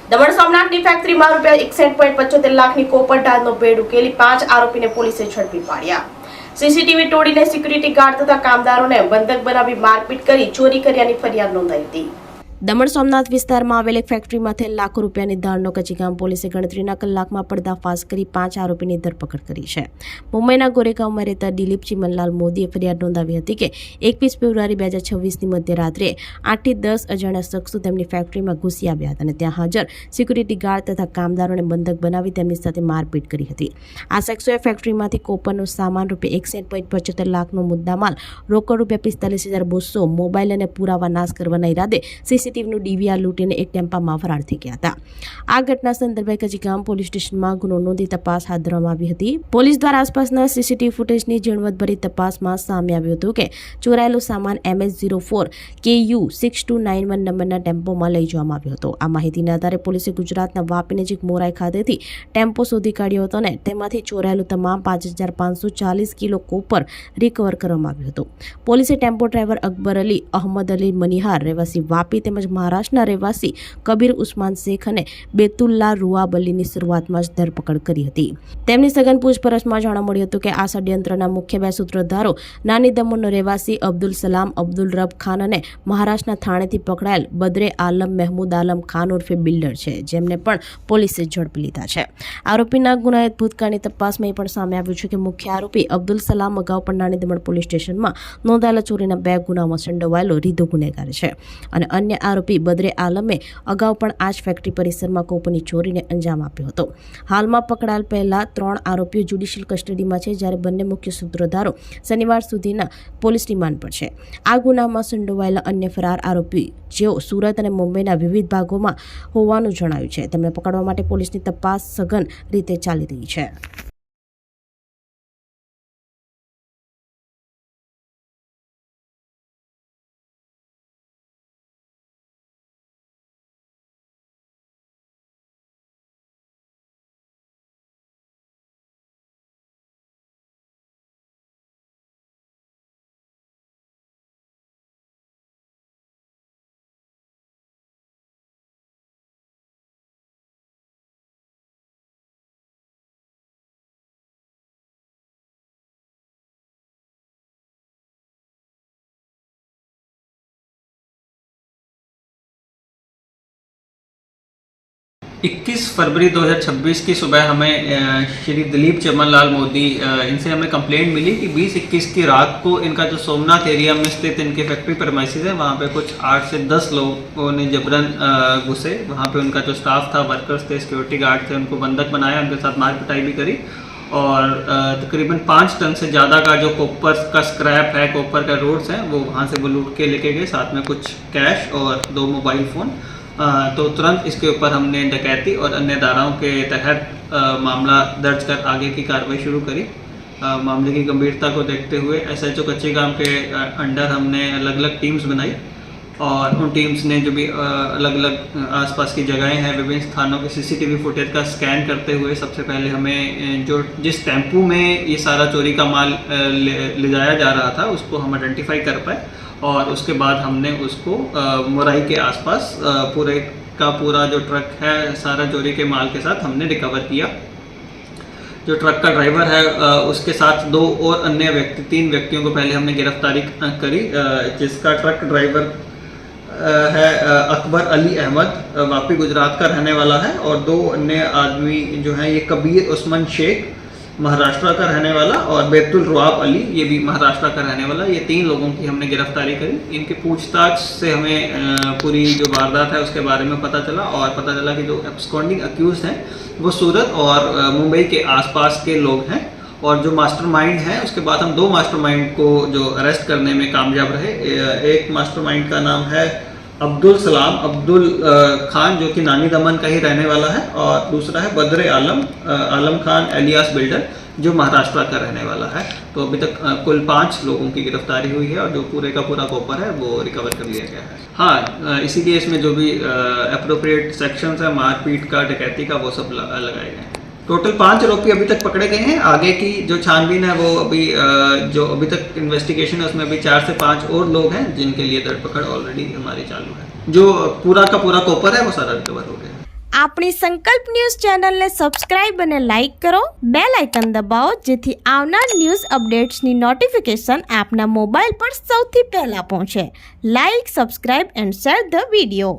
દમણ સોમનાથની ફેક્ટરીમાં ₹61.75 લાખની કોપર ઢાલનો ભેદ ઉકેલી 5 આરોપીને પોલીસે ઝડપી પાડ્યા। સીસીટીવી તોડીને સિક્યુરિટી ગાર્ડ તથા કામદારોને બંધક બનાવી મારપીટ કરી ચોરી કર્યાની ફરિયાદ નોંધાઈ હતી। દમણ સોમનાથ વિસ્તારમાં આવેલ એક ફેક્ટરીમાંથી લાખો રૂપિયાની દાળનો કચીગામ પોલીસે ગણતરીના કલાકમાં પર્દાફાશ કરી 5 આરોપીની ધરપકડ કરી છે। મુંબઈના ગોરેગાંવમાં રહેતા દિલીપ ચિમનલાલ મોદીએ ફરિયાદ નોંધાવી હતી કે 21 ફેબ્રુઆરી 2026ની મધ્યરાત્રે 8 થી 10 અજાણ્યા શખ્સો તેમની ફેક્ટરીમાં ઘૂસી આવ્યા હતા અને ત્યાં હાજર સિક્યુરિટી ગાર્ડ તથા કામદારોને બંધક બનાવી તેમની સાથે મારપીટ કરી હતી। આ શખ્સોએ ફેક્ટરીમાંથી કોપરનો સામાન ₹61.75 લાખનો મુદ્દામાલ, રોકડ ₹45,200, મોબાઈલ અને પુરાવા નાશ કરવાના ઈરાદે સીસીટીવીનું ડીવીઆર લૂંટીને એક ટેમ્પામાં ફરાર થઈ ગયા હતા। આ ઘટના સંદર્ભે કચીગામ પોલીસ સ્ટેશનમાં ગુનો નોંધી તપાસ હાથ ધરવામાં આવી હતી। પોલીસ દ્વારા આસપાસના સીસીટીવી ફૂટેજની ઝીણવટભરી તપાસમાં સામે આવ્યું હતું કે ચોરાયેલો સામાન MS04 KU 6291 નંબરના ટેમ્પોમાં લઈ જવામાં આવ્યો હતો। આ માહિતીના આધારે પોલીસે ગુજરાતના વાપી નજીક મોરાઈ ખાતેથી ટેમ્પો શોધી કાઢ્યો હતો અને તેમાંથી ચોરાયેલું તમામ 5540 કિલો કોપર રિકવર કરવામાં આવ્યું હતું। પોલીસે ટેમ્પો ડ્રાઈવર અકબર અલી, અહમદ અલી મનિહાર રહેવાસી વાપી તેમજ મહારાષ્ટ્રના રહેવાસી કબીર ઉસ્માન શેખ અને બેતુલ્લા રૂઆબ અલીની શરૂઆતમાં જ ધરપકડ કરી હતી। તેમની સઘન પૂછપરછમાં જાણવા મળ્યું હતું કે આ ષડયંત્રના મુખ્ય 2 સૂત્રધારો નાની દમણનો રહેવાસી અબ્દુલ સલામ અબ્દુલ રબ ખાન અને મહારાષ્ટ્રના થાણેથી પકડાયેલ બદરે આલમ મહેમૂદ આલમ ખાન ઉર્ફે બિલ્ડર છે, જેમને પણ પોલીસે ઝડપી લીધા છે। આરોપીના ગુનાહિત ભૂતકાળની તપાસમાં એ પણ સામે આવ્યું છે કે મુખ્ય આરોપી અબ્દુલ સલામ અગાઉ પણ નાની દમણ પોલીસ સ્ટેશનમાં નોંધાયેલા ચોરીના 2 ગુનામાં સંડોવાયેલો રીઢો ગુનેગાર છે અને અન્ય આરોપી બદરે આલમે અગાઉ પણ આ જ ફેક્ટરી પરિસરમાં કોપરની ચોરીને અંજામ આપ્યો હતો। હાલમાં પકડાયેલ પહેલા 3 આરોપીઓ જ્યુડિશિયલ કસ્ટડીમાં છે, જ્યારે બંને મુખ્ય સૂત્રધારો શનિવાર સુધીના પોલીસ રિમાન્ડ પર છે। આ ગુનામાં સંડોવાયેલા અન્ય ફરાર આરોપી જેઓ સુરત અને મુંબઈના વિવિધ ભાગોમાં હોવાનું જણાયું છે, તેમને પકડવા માટે પોલીસની તપાસ સઘન રીતે ચાલી રહી છે। इक्कीस फरवरी 2026 की सुबह हमें श्री दिलीप चमनलाल मोदी इनसे हमें कंप्लेंट मिली कि 20-21 की रात को इनका जो सोमनाथ एरिया में स्थित इनके फैक्ट्री प्रमाइसिस है, वहाँ पे कुछ 8 से 10 लोगों ने जबरन घुसे। वहाँ पे उनका जो स्टाफ था, वर्कर्स थे, सिक्योरिटी गार्ड थे, उनको बंधक बनाया, उनके साथ मार पिटाई भी करी और तकरीबन 5 टन से ज़्यादा का जो कॉपर का स्क्रैप है, कॉपर का रोड्स हैं, वो वहाँ से वो लूट के लेके गए, साथ में कुछ कैश और 2 मोबाइल फ़ोन। तो तुरंत इसके ऊपर हमने डकैती और अन्य धाराओं के तहत मामला दर्ज कर आगे की कार्रवाई शुरू करी। मामले की गंभीरता को देखते हुए SHO कच्चीगाम के अंडर हमने अलग अलग टीम्स बनाई और उन टीम्स ने जो भी अलग अलग आसपास की जगहें हैं, विभिन्न स्थानों के सीसीटीवी फुटेज का स्कैन करते हुए सबसे पहले हमें जो जिस टेम्पू में ये सारा चोरी का माल ले जाया जा रहा था उसको हम आइडेंटिफाई कर पाए और उसके बाद हमने उसको मोराई के आसपास पूरे का पूरा जो ट्रक है सारा चोरी के माल के साथ हमने रिकवर किया। जो ट्रक का ड्राइवर है उसके साथ 2 और अन्य व्यक्ति 3 व्यक्तियों को पहले हमने गिरफ्तारी करी, जिसका ट्रक ड्राइवर है अकबर अली अहमद, वापी गुजरात का रहने वाला है और 2 अन्य आदमी जो हैं ये कबीर उस्मान शेख महाराष्ट्र का रहने वाला और बेतुल रुआब अली ये भी महाराष्ट्र का रहने वाला। ये 3 लोगों की हमने गिरफ्तारी करी। इनकी पूछताछ से हमें पूरी जो वारदात है उसके बारे में पता चला और पता चला कि जो एब्सकॉन्डिंग अक्यूज हैं वो सूरत और मुंबई के आसपास के लोग हैं और जो मास्टरमाइंड है उसके बाद हम 2 मास्टरमाइंड को जो अरेस्ट करने में कामयाब रहे। एक मास्टरमाइंड का नाम है अब्दुल सलाम अब्दुल खान जो कि नानी दमन का ही रहने वाला है और दूसरा है बदरे आलम खान एलियास बिल्डर जो महाराष्ट्र का रहने वाला है। तो अभी तक कुल 5 लोगों की गिरफ्तारी हुई है और जो पूरे का पूरा कॉपर है वो रिकवर कर लिया गया है। हाँ, इसीलिए इसमें जो भी अप्रोप्रिएट सेक्शंस है मारपीट का, डकैती का, वो सब लगाए गए हैं। टोटल 5 आरोपी अभी तक पकड़े गए हैं। आगे की जो छानबीन है वो अभी जो अभी तक इन्वेस्टिगेशन है उसमें अभी 4 से 5 और लोग हैं जिनके लिए धरपकड़ ऑलरेडी हमारी चालू है। जो पूरा का पूरा कॉपर है वो सारा रिकवर हो गया है। આપણી સંકલ્પ ન્યૂઝ ચેનલને સબસ્ક્રાઇબ અને લાઇક કરો, બેલ આઇકન દબાવો જેથી આવનાર ન્યૂઝ અપડેટ્સની નોટિફિકેશન આપના મોબાઈલ પર સૌથી પહેલા પહોંચે. Like, subscribe and share the video.